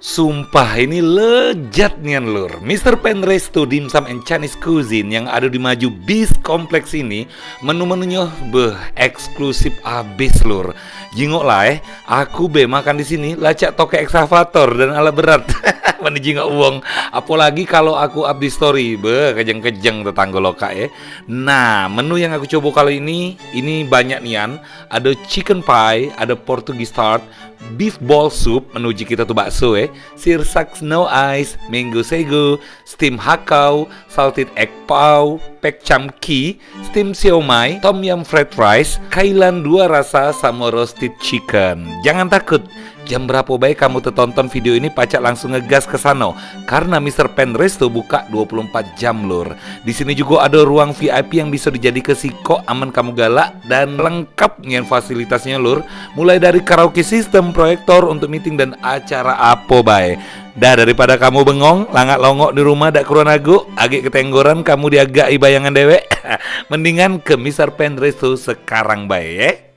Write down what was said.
Sumpah ini lezat nian lur. Mr. Pen Resto Dimsum and Chinese Cuisine yang ada di Maju Bis Kompleks ini, menu-menunya eksklusif abis lur. Jingok lah aku makan di sini lacak toke eksavator dan ala berat. Mana jingok uang. Apalagi kalau aku up di story, kejeng-kejeng tetangga loka ya. Nah, menu yang aku coba kali ini banyak nian. Ada chicken pie, ada Portuguese tart, beef ball soup, menuju kita tuh bakso sirsak snow ice, mango sago, steam hakau, salted egg pau, pek cham ki, steam siomay, tom yum fried rice, kailan dua rasa sama roasted chicken. Jangan takut, jam berapa baik kamu tonton video ini pacak langsung ngegas ke sana karena Mr. Pen Resto buka 24 jam lur. Di sini juga ada ruang VIP yang bisa dijadikan siko aman kamu galak dan lengkap dengan fasilitasnya lur. Mulai dari karaoke system, proyektor untuk meeting dan acara apa baik. Dah daripada kamu bengong, langak longok di rumah dak keruanago, agak ketenggoran kamu diagai bayangan dewek. Mendingan ke Mr. Pen Resto sekarang baik